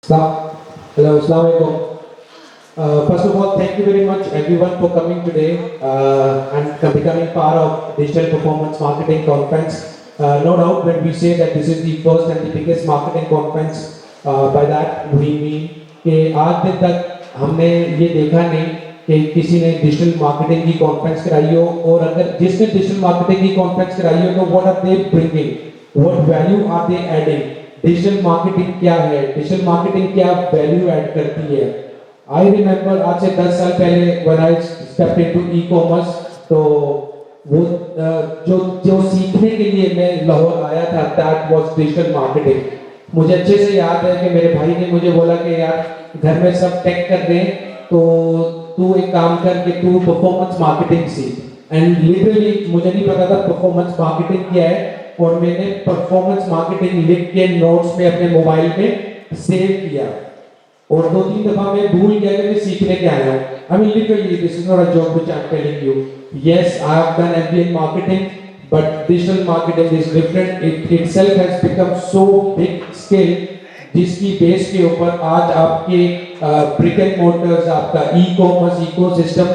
Hello, Assalamu alaikum. First of all, thank you very much everyone for coming today and becoming part of Digital Performance Marketing Conference. No doubt when we say that this is the first and the biggest marketing conference, by that we mean कि आज दिन तक हमने ये देखा नहीं कि किसी ने डिजिटल मार्केटिंग की कॉन्फ्रेंस कराई हो, और अगर जिसने डिजिटल मार्केटिंग की कॉन्फ्रेंस कराई हो तो what are they bringing, what value are they adding, digital marketing क्या है, डिजिटल मार्केटिंग क्या वैल्यू ऐड करती है। आई रिमेंबर आज से 10 साल पहले when I stepped into ecommerce, तो वो जो जो सीखने के लिए मैं लाहौर आया था, दैट वाज डिजिटल मार्केटिंग। मुझे अच्छे से याद है कि मेरे भाई ने मुझे बोला कि यार घर में सब टेक कर रहे हैं, तो तू एक काम कर कि तू परफॉर्मेंस मार्केटिंग सीख। एंड लिटरली मुझे नहीं पता था परफॉर्मेंस मार्केटिंग क्या है, और मैंने परफॉर्मेंस मार्केटिंग लिख के नोट्स में अपने मोबाइल पे सेव किया, और 2-3 दफा मैं भूल गया कि मैं सीखने क्या आया हूँ। I mean literally this is not a job which I am telling you. Yes, I have done MBA in marketing, but digital marketing is different. It itself has become so big scale, जिसकी base के ऊपर आज आपके brick and mortars, आपका ecommerce ecosystem,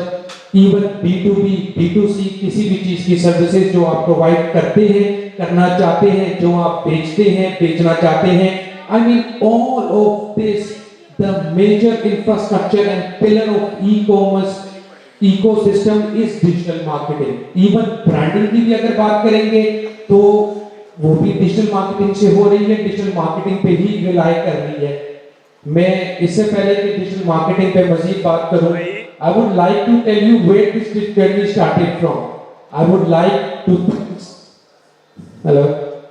even B2B, B2C किसी भी चीज की सर्विसेज जो आप प्रोवाइड करते हैं, करना चाहते हैं, जो आप बेचते हैं, बेचना चाहते हैं, I mean all of this, the major infrastructure and pillar of ecommerce ecosystem is digital marketing. Even branding की भी अगर बात करेंगे तो वो भी डिजिटल मार्केटिंग से हो रही है, डिजिटल मार्केटिंग पे ही रिलाई कर रही है। मैं इससे पहले कि डिजिटल मार्केटिंग पे मजीद बात करूं, I would like to tell you where this journey started from. I would like to hello.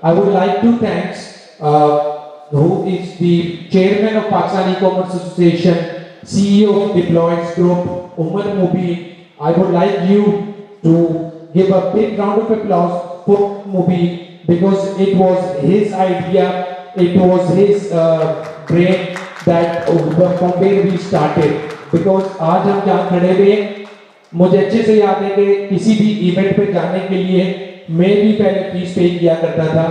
I would like to thanks who is the chairman of Pakistan E-commerce Association, CEO of Deployed Group, Umar Mubin. I would like you to give a big round of applause for Mubin, because it was his idea, it was his brain that from where we started. Because आज हम जहाँ खड़े हुए, मुझे अच्छे से याद है कि किसी भी इवेंट पे जाने के लिए मैं भी पहले फीस पे किया करता था,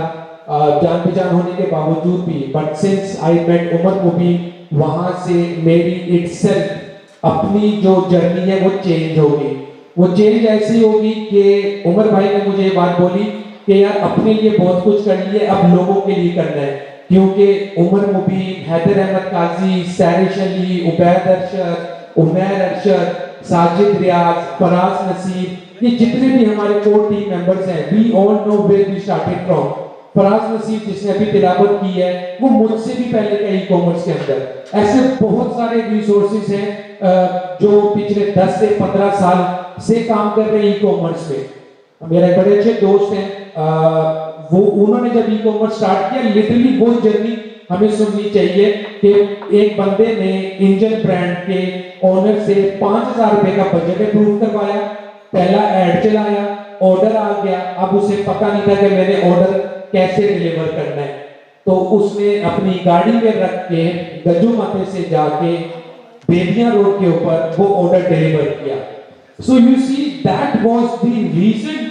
जान पहचान होने के बावजूद भी। But since I met Umar Mubeen, वहां से मेरी इटसेल्फ अपनी जो जर्नी है वो चेंज होगी। वो चेंज ऐसी होगी कि उमर भाई ने मुझे ये बात बोली कि यार अपने लिए बहुत कुछ कर लिए, अब लोगों के लिए करना है। क्योंकि उमर मुबीन, हैदर अहमद काजी, सैरिश अली, उबैद अरशद, उमैर अरशद, साजिद रियाज, फराज नसीब, ये जितने भी हमारे कोर टीम मेंबर्स हैं, we all know where we started from. Faraz Naseeb जिसने अभी तिलावत की है, वो मुझसे भी पहले का ई-कॉमर्स के अंदर। ऐसे बहुत सारे रिसोर्सेज हैं जो पिछले 10 से 15 साल से काम कर रहे हैं ई-कॉमर्स में। मेरे बड़े अच्छे दोस्त हैं, वो उन्होंने जब ई-कॉमर्स स्टार्ट किया, लिटरली वो जर्नी हमें सुननी चाहिए कि एक बंदे ने इंजन ब्रांड के ओनर से 5,000 रुपए का बजट अप्रूव करवाया, पहला ऐड चलाया, ऑर्डर आ गया। अब उसे पता नहीं था कि मैंने ऑर्डर कैसे डिलीवर करना है, तो उसने अपनी गाड़ी में रख के गज्जू माथे से जाके बेबिया रोड के ऊपर वो ऑर्डर डिलीवर किया। So you see that was the reason,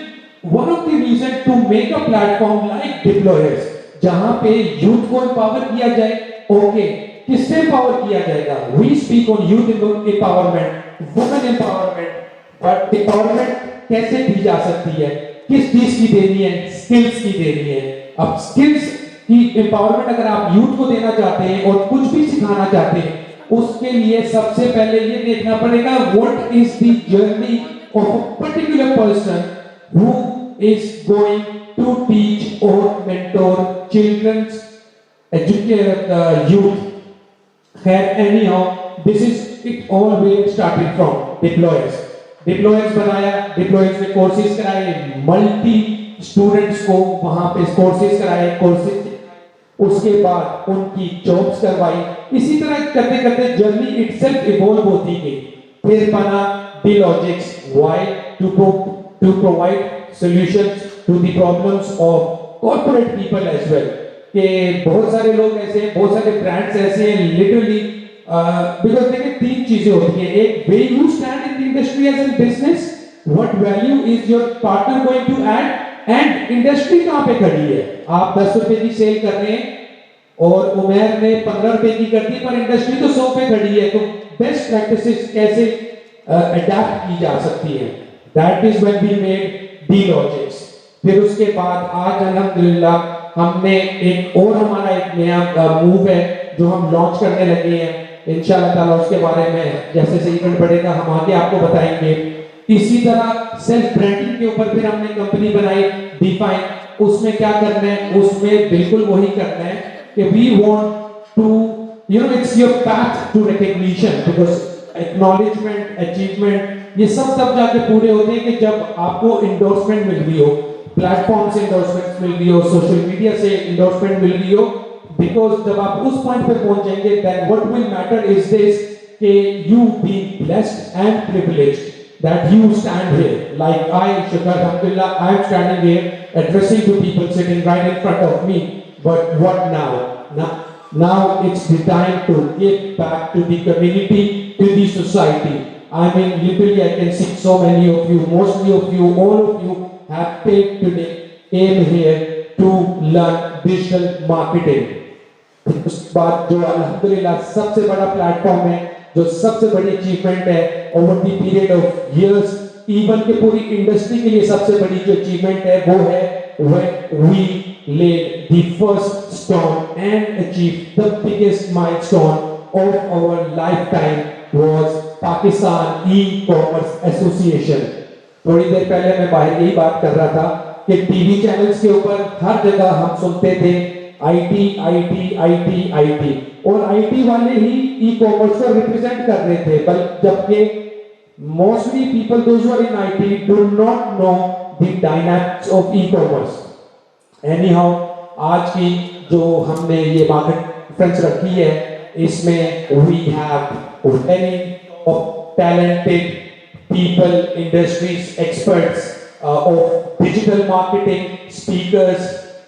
one of the reason to make a platform like Deployers, जहां पे यूथ को एम्पावर किया जाए। ओके, किससे एम्पावर किया जाएगा? We speak on youth empowerment, women empowerment, but empowerment कैसे दी जा सकती है, किस चीज की देनी है? स्किल्स की देनी है। अब स्किल्स की एम्पावरमेंट अगर आप यूथ को देना चाहते हैं और कुछ भी सिखाना चाहते हैं, उसके लिए सबसे पहले ये देखना पड़ेगा what is the journey of a particular person who is going to teach or mentor children's youth. Anyhow, this is it all where it started from Deployers. Deployers बनाया, Deployers में कोर्सेज कराए, मल्टी स्टूडेंट्स को वहां पे courses कराए, courses उसके बाद उनकी जॉब्स करवाई। इसी तरह करते करते जर्नी इटसेल्फ इवॉल्व होती गई। फिर बना Delogics, why to provide solutions to the problems of corporate people as well। कि बहुत सारे लोग ऐसे हैं, बहुत सारे ब्रांड्स ऐसे हैं, लिटरली बिकॉज देखिए 3 चीजें होती हैं। एक, way you stand in the industry as a business, what value is your partner going to add, and industry कहां पे खड़ी है। आप 10 रुपए की सेल कर रहे हैं, और उमेर ने 15 रुपए की कर दी, पर इंडस्ट्री तो 100 पे खड़ी है, तो बेस्ट प्रैक्टिसेस कैसे अडेप्ट की जा सकती है, that is when we made D logics. फिर उसके बाद आज अल्हम्दुलिल्लाह हमने एक और हमारा एक नया मूव है जो हम लॉन्च करने लगे हैं इंशाल्लाह ताला, उसके बारे में जैसे से इवेंट बढ़ेगा हम आगे आपको बताएंगे। इसी तरह सेल्फ ब्रांडिंग के ऊपर फिर हमने कंपनी बनाई डिफाइन, उसमें क्या करना है, उसमें बिल्कुल वही करना है कि we want to it's your path to recognition, because acknowledgement achievement ये सब तब जाके पूरे होते हैं कि जब आपको इंडोर्समेंट मिल रही हो, प्लेटफॉर्म से इंडोर्समेंट मिल रही हो, सोशल मीडिया से इंडोर्समेंट मिल रही हो, बिकॉज जब आप उस पॉइंट पे पहुंच जाएंगे then what will matter is this कि you be blessed and privileged that you stand here like I Shukr alhamdulillah I am standing here addressing to people sitting right in front of me, but what now it's the time to give back to the community, to the society. I mean literally I can see so many of you, mostly of you, all of you have paid today came here to learn digital marketing. उसके बाद जो अल्हम्दुलिल्लाह सबसे बड़ा platform है, जो सबसे बड़ी अचीवमेंट है over the period of years, even के पूरी इंडस्ट्री के लिए सबसे बड़ी जो अचीवमेंट है वो है when we laid the first stone and achieved the biggest milestone of our lifetime was Pakistan E-commerce Association. थोड़ी देर पहले मैं बाहर यही बात कर रहा था कि टीवी चैनल्स के ऊपर हर जगह हम सुनते थे आईटी आईटी आईटी आईटी, और आईटी वाले ही ई कॉमर्स को रिप्रेजेंट कर रहे थे, बट जबकि mostly people those who are in IT do not know the dynamics of ecommerce. Anyhow आज की जो हमने ये मार्केट कॉन्फ्रेंस रखी है इसमें we have very talented people, industries, experts of digital marketing, speakers,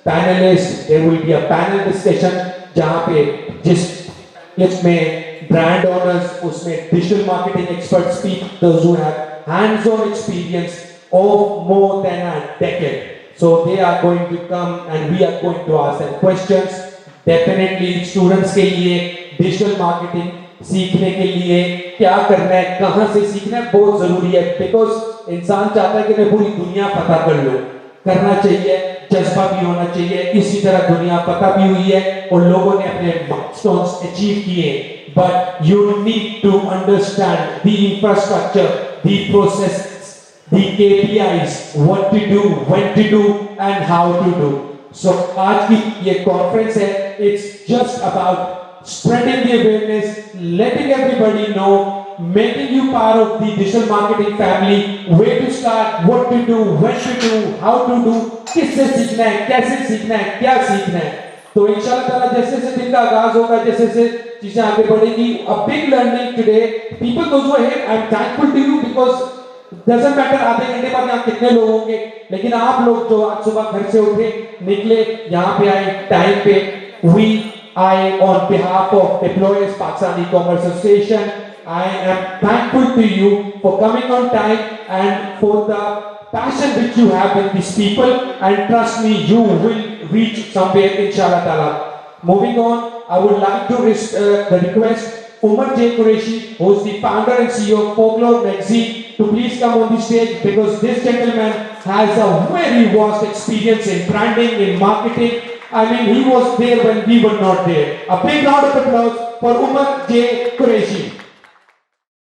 panelists. There will be a panel discussion जहाँ पे जिसमें brand owners, उसमें digital marketing experts speak, those who have hands-on experience of more than a decade. So they are going to come and we are going to ask them questions. Definitely students के लिए digital marketing सीखने के लिए क्या करना है, कहां से सीखना है बहुत जरूरी है, बिकॉज इंसान चाहता है कि मैं पूरी दुनिया पता कर लूं, करना चाहिए, जज्बा भी होना चाहिए। इसी तरह दुनिया पता भी हुई है और लोगों ने अपने माइलस्टोन्स अचीव किए, but you need to understand the infrastructure, the process, the KPIs, what to do, when to do and how to do. So आज की ये कॉन्फ्रेंस है, it's just about spreading the awareness, letting everybody know, making you part of the digital marketing family, where to start, what to do, when to do, how to do, किससे सीखना है, कैसे सीखना है, क्या सीखना है। तो इंशाल्लाह ताला जैसे जैसे दिन का आगाज होगा, जैसे जैसे चीजें आगे बढ़ेगी, a big learning today. People those who are here, I'm thankful to you because doesn't matter आधे घंटे बाद यहाँ कितने लोग होंगे, लेकिन आप लोग जो आज सुबह घर से उठे, निकले, यहाँ पे आए टाइम पे, I, on behalf of employees Pakistan E-commerce Association, I am thankful to you for coming on time and for the passion which you have in these people, and trust me, you will reach somewhere inshallah ta'ala. Moving on, I would like to request Umar J. Qureshi, who is the founder and CEO of Folklore Magazine, to please come on the stage, because this gentleman has a very vast experience in branding, in marketing. I mean, he was there when we were not there. A big round of applause for Umar J. Qureshi.